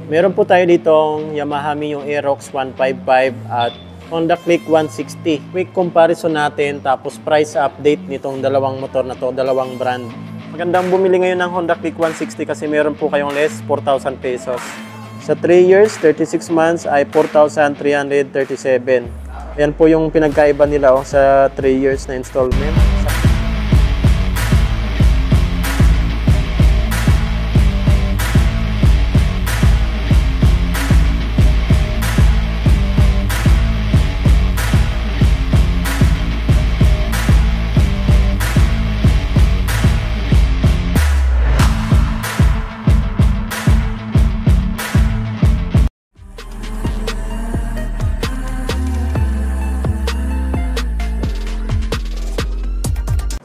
Meron po tayo ditong Yamaha Mio Aerox 155 at Honda Click 160. Quick comparison natin tapos price update nitong dalawang motor na to, dalawang brand. Magandang bumili ngayon ng Honda Click 160 kasi meron po kayong less 4,000 pesos. Sa 3 years, 36 months ay 4,337. Yan po yung pinagkaiba nila sa 3 years na installment.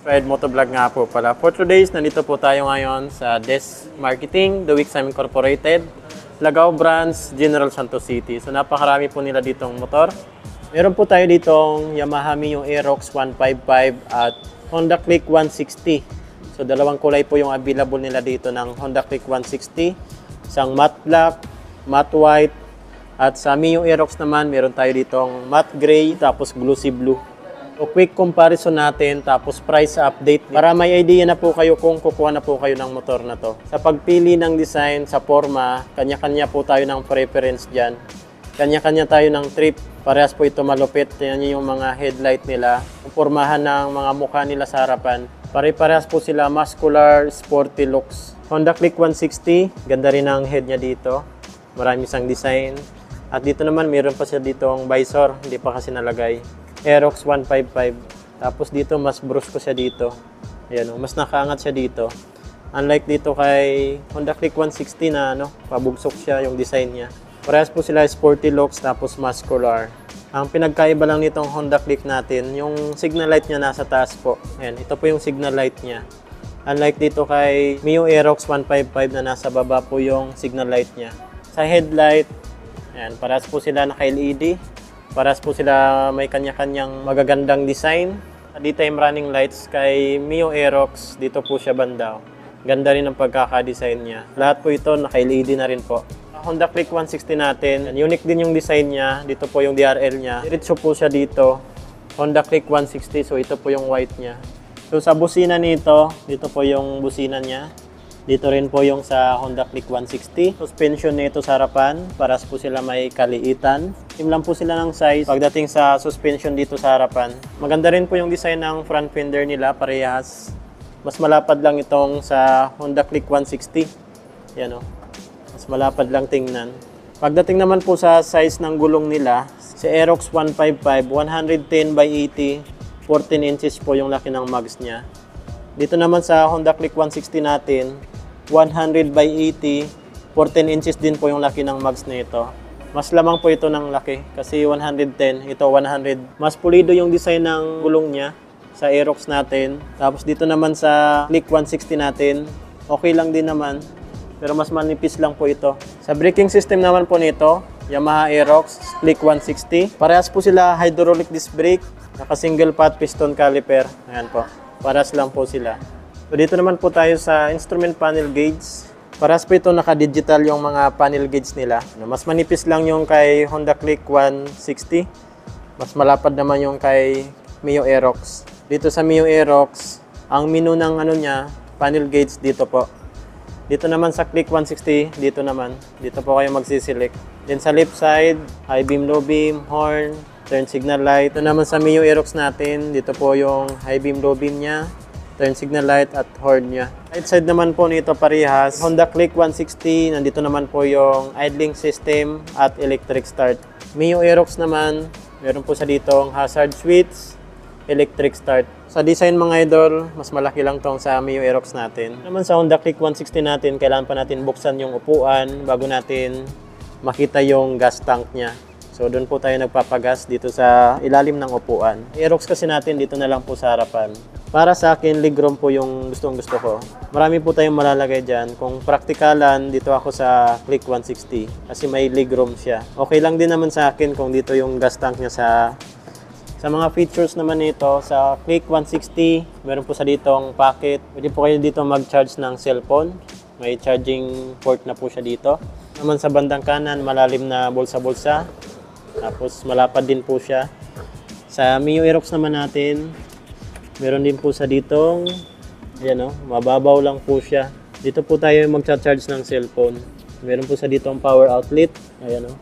Ride Motovlog nga po pala. For today's, nandito po tayo ngayon sa Des Marketing, The Wixam Incorporated, Lagaw Branch, General Santos City. So napakarami po nila ditong motor. Meron po tayo ditong Yamaha Mio Aerox 155 at Honda Click 160. So dalawang kulay po yung available nila dito ng Honda Click 160. Isang matte black, matte white, at sa Mio Aerox naman meron tayo ditong matte gray tapos glossy blue. So quick comparison natin tapos price update para may idea na po kayo kung kukuha na po kayo ng motor na to. Sa pagpili ng design, sa forma, kanya-kanya po tayo ng preference dyan. Kanya-kanya tayo ng trip. Parehas po ito malupit. Yan yung mga headlight nila. Ang pormahan ng mga mukha nila sa harapan. Pare-parehas po sila muscular, sporty looks. Honda Click 160. Ganda rin ang head niya dito. Marami siyang design. At dito naman meron pa siya ditong visor. Hindi pa kasi nalagay. Aerox 155. Tapos dito mas brusco siya dito. Ayan, mas nakaangat siya dito. Unlike dito kay Honda Click 160 na pabugsok siya yung design niya. Parehas po sila sporty looks tapos muscular. Ang pinagkaiba lang nitong Honda Click natin, yung signal light niya nasa taas po. Ayan, ito po yung signal light niya. Unlike dito kay Mio Aerox 155 na nasa baba po yung signal light niya. Sa headlight, ayan, parehas po sila naka-LED. Parehas po sila may kanya-kanyang magagandang design. Daytime running lights kay Mio Aerox, dito po siya banda. Ganda rin ang pagkaka-design niya. Lahat po ito naka-LED na rin po. Honda Click 160 natin, unique din yung design niya. Dito po yung DRL niya. Diretso po siya dito. Honda Click 160, so ito po yung white niya. So sa busina nito, dito po yung busina niya. Dito rin po yung sa Honda Click 160. Suspension nito sa harapan, paras po sila may kaliitan. Same lang po sila ng size pagdating sa suspension dito sa harapan. Maganda rin po yung design ng front fender nila, parehas. Mas malapad lang itong sa Honda Click 160. Yan o. Mas malapad lang tingnan. Pagdating naman po sa size ng gulong nila, si Aerox 155, 110 by 80, 14 inches po yung laki ng mags niya. Dito naman sa Honda Click 160 natin, 100 by 80, 14 inches din po yung laki ng mags nito. Mas lamang po ito ng laki kasi 110, ito 100. Mas pulido yung design ng gulong niya sa Aerox natin. Tapos dito naman sa Click 160 natin, okay lang din naman. Pero mas manipis lang po ito. Sa braking system naman po nito, Yamaha Aerox Click 160. Parehas po sila hydraulic disc brake, naka single pot piston caliper. Ayan po. Parehas lang po sila. So dito naman po tayo sa instrument panel gauge. Parehas po ito naka-digital yung mga panel gauge nila. Mas manipis lang yung kay Honda Click 160. Mas malapad naman yung kay Mio Aerox. Dito sa Mio Aerox, ang menu ng niya, panel gauge dito po. Dito naman sa Click 160, dito naman. Dito po kayo magsiselect. Then sa left side, high beam, low beam, horn, turn signal light. Ito naman sa Mio Aerox natin, dito po yung high beam, low beam niya, turn signal light at horn niya. Right side naman po nito parehas. Honda Click 160, nandito naman po yung idling system at electric start. Mio Aerox naman, meron po sa dito hazard switch, electric start. Sa design mga idol, mas malaki lang tong sa Mio Aerox natin. Naman sa Honda Click 160 natin, kailangan pa natin buksan yung upuan bago natin makita yung gas tank niya. So doon po tayo nagpapagas dito sa ilalim ng upuan. Aerox kasi natin dito na lang po sa harapan. Para sa akin, legroom po yung gusto ko. Marami po tayong malalagay dyan. Kung praktikalan, dito ako sa Click 160 kasi may legroom siya. Okay lang din naman sa akin kung dito yung gas tank niya sa mga features naman nito. Sa Click 160, meron po sa ditong pocket. Pwede po kayo dito mag-charge ng cellphone. May charging port na po siya dito. Naman sa bandang kanan, malalim na bulsa-bulsa. Tapos malapad din po siya. Sa Mio Aerox naman natin, meron din po sa ditong, ayan o, mababaw lang po siya. Dito po tayo magcha-charge ng cellphone. Meron po sa ditong power outlet. Ayan o,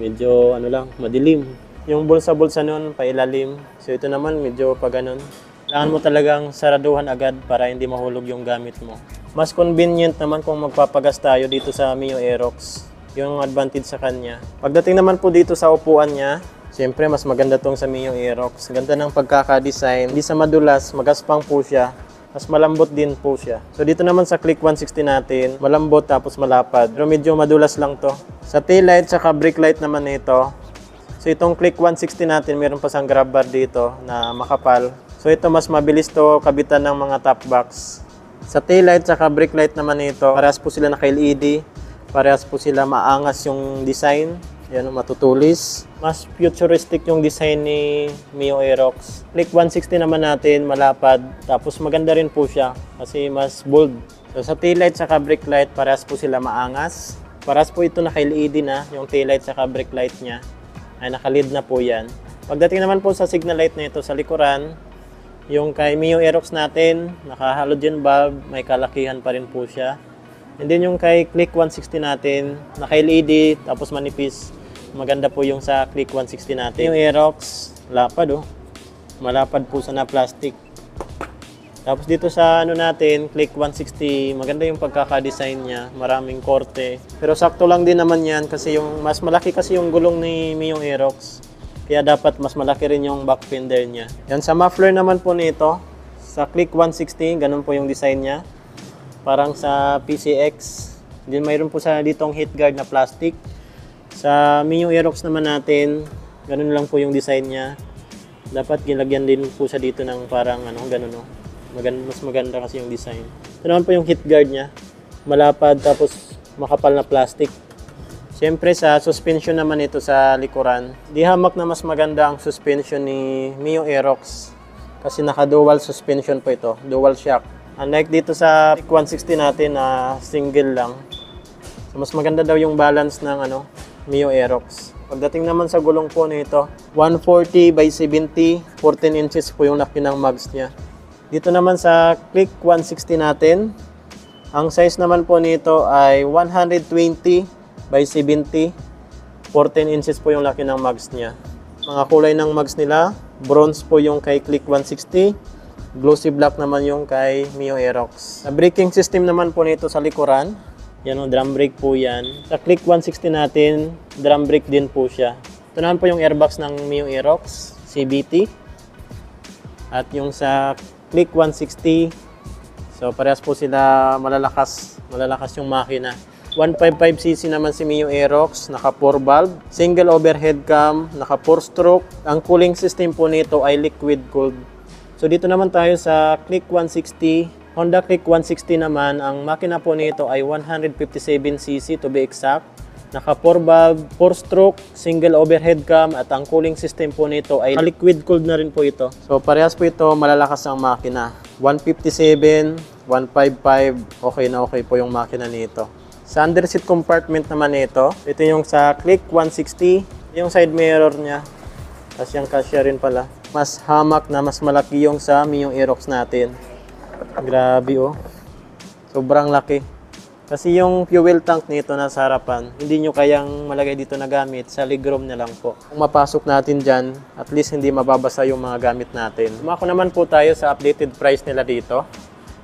medyo ano lang, madilim. Yung bulsa-bulsa nun, pailalim. So ito naman, medyo pa ganun. Kailangan mo talagang saraduhan agad para hindi mahulog yung gamit mo. Mas convenient naman kung magpapagas tayo dito sa Mio Aerox. Yung advantage sa kanya. Pagdating naman po dito sa upuan niya, siyempre mas maganda tong sa Mio Aerox. Ganda ng pagkaka-design. Hindi sa madulas, magaspang po siya. Mas malambot din po siya. So dito naman sa Click 160 natin, malambot tapos malapad. Pero medyo madulas lang to. Sa tail light saka brake light naman nito. So itong Click 160 natin, meron pa sang grab bar dito na makapal. So ito mas mabilis to kabitan ng mga top box. Sa tail light saka brake light naman nito, parehas po sila naka-LED. Parehas po sila maangas yung design. Yan, matutulis. Mas futuristic yung design ni Mio Aerox. Click 160 naman natin, malapad. Tapos maganda rin po siya kasi mas bold. So sa tail light saka brake light, parehas po sila maangas. Parehas po ito naka-LED na, yung tail light saka brake light niya. Ay naka-LED na po yan. Pagdating naman po sa signal light na ito sa likuran, yung kay Mio Aerox natin, naka-halogen bulb, may kalakihan pa rin po siya. And then yung kay Click 160 natin, naka-LED, tapos manipis. Maganda po yung sa Click 160 natin. Yung Aerox, lapad oh. Malapad po sa na plastic. Tapos dito sa ano natin, Click 160, maganda yung pagkaka-design niya. Maraming korte. Pero sakto lang din naman yan kasi yung mas malaki kasi yung gulong ni Mio Aerox. Kaya dapat mas malaki rin yung back fender niya. Yan sa muffler naman po nito, sa Click 160, ganun po yung design niya. Parang sa PCX. Then mayroon po sa ditong heat guard na plastic. Sa Mio Aerox naman natin, ganun lang po yung design niya. Dapat gilagyan din po sa dito ng parang ano, ganun no. Mas maganda kasi yung design. Ito naman po yung heat guard niya. Malapad tapos makapal na plastic. Siyempre sa suspension naman ito sa likuran, di hamak na mas maganda ang suspension ni Mio Aerox kasi naka-dual suspension po ito, dual shock. Unlike dito sa 160 natin na single lang. So mas maganda daw yung balance ng Mio Aerox. Pagdating naman sa gulong po nito, 140 by 70, 14 inches po yung laki ng mags niya. Dito naman sa Click 160 natin, ang size naman po nito ay 120 by 70, 14 inches po yung laki ng mags niya. Mga kulay ng mags nila, bronze po yung kay Click 160, glossy black naman yung kay Mio Aerox. Sa braking system naman po nito sa likuran, yan o, drum brake po yan. Sa Click 160 natin, drum brake din po siya. Ito naman po yung airbags ng Mio Aerox, CVT. At yung sa Click 160, so parehas po sila malalakas yung makina. 155cc naman si Mio Aerox, naka 4 valve, single overhead cam, naka 4 stroke. Ang cooling system po nito ay liquid cooled. So dito naman tayo sa Click 160, Honda Click 160 naman, ang makina po nito ay 157cc to be exact. Naka 4 valve, 4 stroke, single overhead cam at ang cooling system po nito ay liquid cooled na rin po ito. So parehas po ito, malalakas ang makina. 157, 155, okay po yung makina nito. Sa underseat compartment naman ito yung sa Click 160, yung side mirror niya. Kasi yung kasya rin pala. Mas hamak na mas malaki yung sa Mio Aerox natin. Grabe oh. Sobrang laki. Kasi yung fuel tank nito nasa harapan, hindi nyo kayang malagay dito na gamit. Sa legroom na lang po. Kung mapasok natin dyan, at least hindi mababasa yung mga gamit natin. Sumako naman po tayo sa updated price nila dito.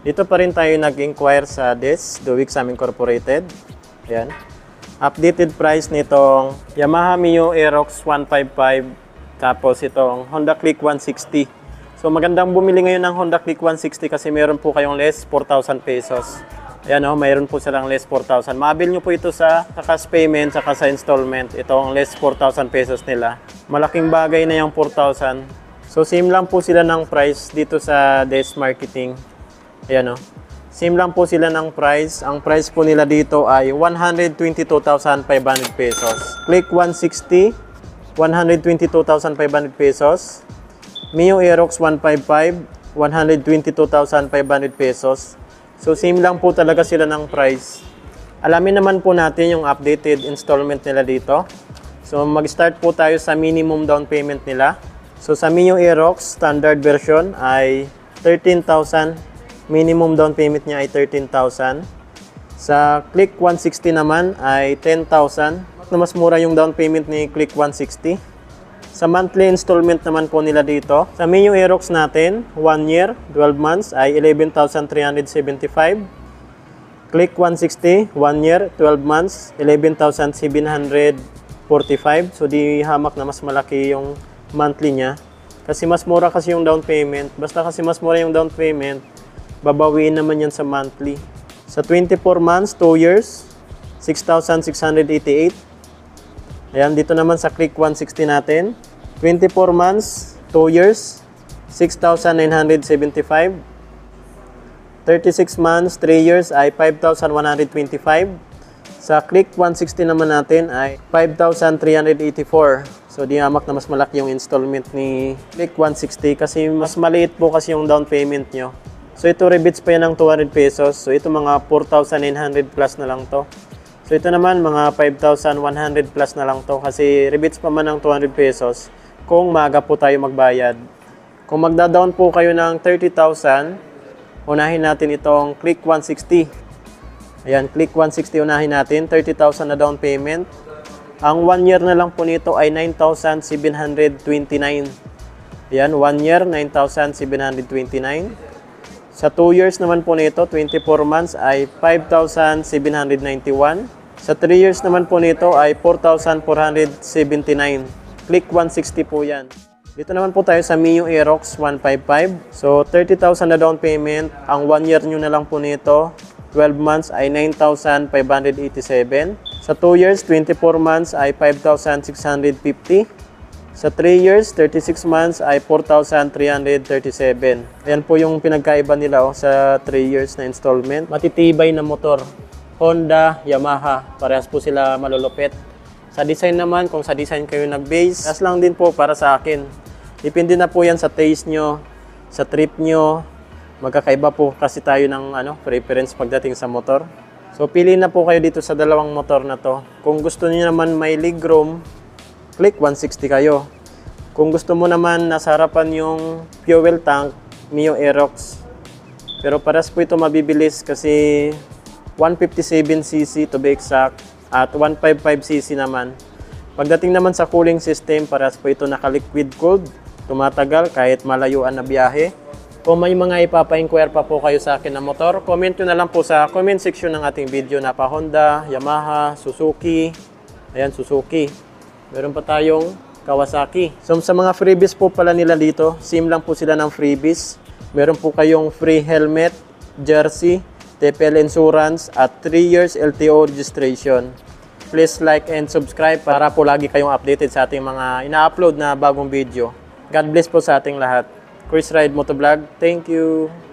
Dito pa rin tayo nag-inquire sa DES, The Wixam Incorporated. Ayan. Updated price nitong Yamaha Mio Aerox 155. Tapos itong Honda Click 160. So magandang bumili ngayon ng Honda Click 160 kasi meron po kayong less 4,000 pesos. Ayan o, mayroon po silang less 4,000. Maabil nyo po ito sa cash payment, saka sa installment. Ito ang less 4,000 pesos nila. Malaking bagay na yung 4,000. So same lang po sila ng price dito sa DES Marketing. Ayan o. Same lang po sila ng price. Ang price po nila dito ay 122,500 pesos. Click 160, 122,500 pesos. Mio Aerox 155, 122,500 pesos. So same lang po talaga sila ng price. Alamin naman po natin yung updated installment nila dito. So mag-start po tayo sa minimum down payment nila. So sa Mio Aerox standard version ay 13,000. Minimum down payment niya ay 13,000. Sa Click 160 naman ay 10,000. Mas mura yung down payment ni Click 160. Sa monthly installment naman po nila dito, sa Mio Aerox natin, 1 year, 12 months ay 11,375. Click 160, 1 year, 12 months, 11,745. So di hamak na mas malaki yung monthly niya. Kasi mas mura kasi yung down payment. Basta kasi mas mura yung down payment, babawiin naman yan sa monthly. Sa 24 months, 2 years, 6,688. Ayan, dito naman sa Click 160 natin. 24 months, 2 years, 6,975. 36 months, 3 years ay 5,125. Sa Click 160 naman natin ay 5,384. So di hamak na mas malaki yung installment ni Click 160 kasi mas maliit po kasi yung down payment nyo. So ito rebates pa yan ng 200 pesos. So ito mga 4,900 plus na lang to. So ito naman mga 5,100 plus na lang to kasi rebates pa man ng 200 pesos kung maaga po tayo magbayad. Kung magda-down po kayo ng 30,000, unahin natin itong Click 160. Ayan, Click 160 unahin natin. 30,000 na down payment. Ang 1 year na lang po nito ay 9,729. Ayan, 1 year, 9,729. Sa 2 years naman po nito, 24 months ay 5,791. Sa 3 years naman po nito ay 4,479. Click 160 po yan. Dito naman po tayo sa Mio Aerox 155. So, 30,000 na down payment. Ang 1 year nyo na lang po nito, 12 months ay 9,587. Sa 2 years, 24 months ay 5,650. Sa 3 years, 36 months ay 4,337. Ayan po yung pinagkaiba nila sa 3 years na installment. Matitibay na motor. Honda, Yamaha. Parehas po sila malulupit. Sa design naman, kung sa design kayo nag-base, gas lang din po para sa akin. Depende na po yan sa taste nyo, sa trip nyo. Magkakaiba po kasi tayo ng preference pagdating sa motor. So pili na po kayo dito sa dalawang motor na to. Kung gusto niyo naman may legroom, Click 160 kayo. Kung gusto mo naman nasa harapan yung fuel tank, Mio Aerox. Pero paras po ito mabibilis kasi 157cc to be exact at 155cc naman. Pagdating naman sa cooling system, paras po ito naka-liquid cooled. Tumatagal kahit malayuan na biyahe. Kung may mga ipapa-inquire pa po kayo sa akin na motor, comment nyo na lang po sa comment section ng ating video na pa Honda, Yamaha, Suzuki. Ayan, Suzuki. Meron pa tayong Kawasaki. So sa mga freebies po pala nila dito, same lang po sila ng freebies. Meron po kayong free helmet, jersey, TPL insurance at 3 years LTO registration. Please like and subscribe para po lagi kayong updated sa ating mga ina-upload na bagong video. God bless po sa ating lahat. Chris Ride Motovlog, thank you!